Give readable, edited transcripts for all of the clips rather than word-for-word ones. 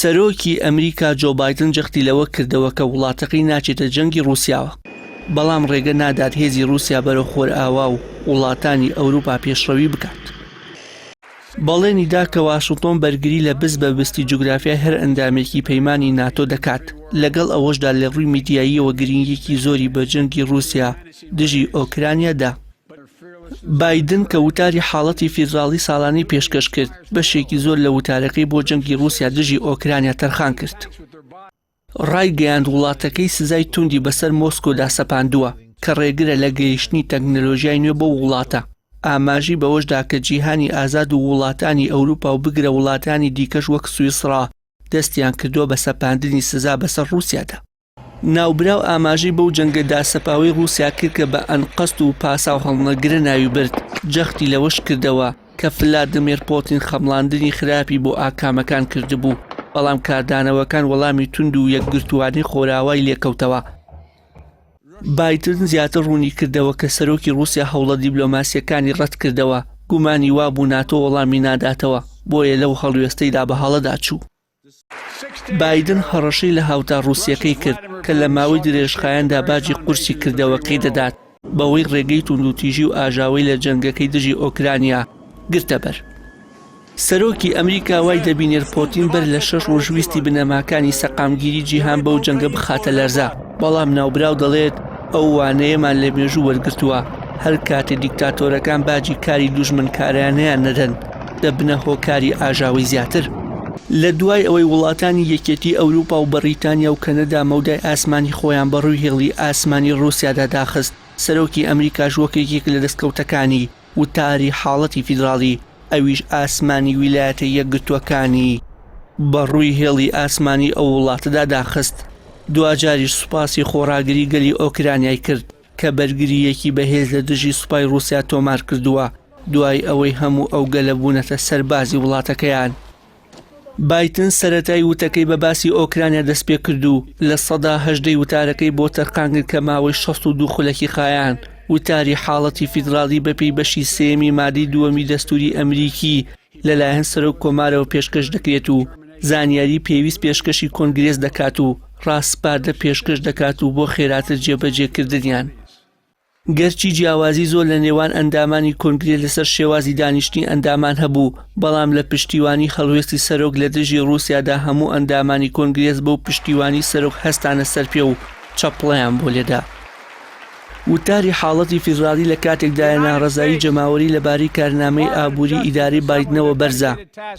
سەرۆکی ئەمریکا جۆ بایدن جەختی لەوە کردەوە کە وڵاتەکەی ناچێتە جەنگی رووسیاوە، بەڵام ڕێگە نادات هێزی رووسیا بەرەو خۆرئاوا و وڵاتانی ئەوروپا پێشڕەوی بکات. بەڵێنی دا کە واشنتۆن بەرگری لە بست بە بستی جوگرافیای هەر ئەندامێکی پەیمانی ناتۆ دەکات، لەگەڵ ئەوەشدا لە ڕووی میدیاییەوە گرنگێکی زۆری بە جەنگی رووسیا دژی ئۆکرانیادا. بایدن کە وتاری حاڵەتی فیدراڵی ساڵانەی پێشکەش کرد، بەشێکی زۆر لە وتارەکەی بۆ جەنگی رووسیا دژی ئۆکرانیا تەرخان کرد. ڕایگەیاند وڵاتەکەی سزای توندی بەسەر مۆسکۆدا سەپاندووە کە ڕێگرە لە گەیشتنی تەکنەلۆژیای نوێ بۆ وڵاتە، ئاماژی بەوەشدا کە جیهانی ئازاد و وڵاتانی ئەوروپا و بگرە وڵاتانی دیکەش وەک سویسڕا دەستیان کردووە بە سەپاندنی سزا بەسەر رووسیادا. ناوبراو ئاماژەی بەو جەنگەدا سەپاوی رووسیا کرد کە بە ئەنقەست و پاسا و هەڵنەگرە ناوی برد، جەختی لەوەش کردەوە کە ڤلادیمیر پۆتین خەمڵاندنی خراپی بۆ ئاکامەکان کردبوو، بەڵام کاردانەوەکان وەڵامی تونند و یەکگرتووانەی خۆراوای لێکەوتەوە. بایدن زیاتر ڕوونی کردەوە کە سەرۆکی رووسیا هەوڵە دیبلۆماسیەکانی ڕەت کردەوە، گومانی وابوو ناتۆ وەڵامی ناداتەوە، بۆیە لەو هەڵوێستەیدا بە هەڵەدا چوو. بایدن هەڕەشەی لە هاوتا رووسیەکەی کرد کە لە ماوەی درێژخایەندا باجی قورسی کردەوەکەی دەدات بەوەی ڕێگەی توندوتیژی و ئاژاوی لە جەنگەکەی دژی ئۆکرانیا گرتە بەر. سەرۆکی ئەمریکا وای دەبینێت پۆتین بەر لە 6 ڕۆژویستی بنەماکانی سەقامگیری جیهان بەو جەنگە بخاتە لەرزە، بەڵام ناوبراو دەڵێت ئەو وانەیەمان لە مێژوو وەرگرتووە، هەر کاتێ دیکتاتۆرەکان باجی کاری دوژمنکارانەیان نەدەن دەبنە هۆکاری ئاژاوی زیاتر. لە دوای ئەوەی وڵاتانی یەکێتی ئەوروپا و بەریتانیا و کەنەدا مەودای ئاسمانی خۆیان بەڕووی هێڵی ئاسمانی رووسیادا داخست، سەرۆکی ئەمریکاش وەکێکێک لە دەستکەوتەکانی وتاری حاڵەتی فیدراڵی، ئەویش ئاسمانی ویلایەتە یەکگرتووەکانی بەڕووی هێڵی ئاسمانی ئەو وڵاتەدا داخست. دوجاریش سوپاسی خۆڕاگری گەلی ئۆکرانیای کرد کە بەرگریەکی بەهێز لە دژی سوپای رووسیا تۆمار کردووە دوای ئەوەی هەموو ئەو گەلە بوونەتە سەربازی وڵاتەکەیان. بایدن سەرەتای وتەکەی بە باسی ئۆکرانیا دەست پێ کرد و لە سەدا 18 وتارەکەی بۆ تەرخانگرت کە ماوەی 62 خولەکی خایان وتاری حاڵەتی فیدراڵی بەپێی بەشی سێمی مادەی دووەمی دەستوری ئەمریکی لەلایەن سەرۆک کۆمارەوە پێشکەش دەکرێت و زانیاری پێویست پێشکەشی کۆنگرێس دەکات و ڕاستپاردە پێشکەش دەکات و بۆ خێراتر جێبەجێکردنیان. گەرچی جیاوازی زۆر لە نێوان ئەندامانی کۆنگرێس لەسەر شێوازی دانیشتنی ئەندامان هەبوو، بەڵام لە پشتیوانی هەڵوێستی سەرۆک لە دژی رووسیادا هەموو ئەندامانی کۆنگرێس بەو پشتیوانی سەرۆک هەستانە سەر پێ و چەپڵەیان بۆ لێدا. وتاری حاڵەتی فیدراڵی لە کاتێکدایە ناڕەزایی جەماوەری لەبارەی کارنامەی ئابووری ئیداری بایدنەوە بەرزە.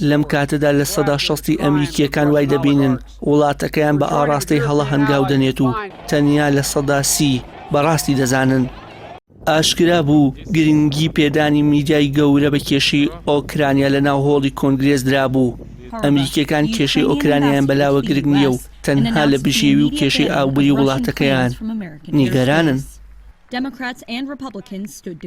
لەم کاتەدا لە سەدا 60 ئەمریکیەکان وای دەبینن وڵاتەکەیان بە ئاڕاستەی هەڵە هەنگاو دەنێت و تەنیا لە سەدا 30 بەڕاستی دەزانن. ئاشکرا بوو گرنگی پێدانی میدیای گەورە بە کێشەی ئۆکرانیا لە ناو هۆڵی کۆنگرێس درابوو. ئەمریکیەکان کێشەی ئۆکرانیایان بەلاوە گرنگ نییە و تەنها لە بژێوی و کێشەی ئابووری وڵاتەکەیان نیگەرانن. Democrats and Republicans stood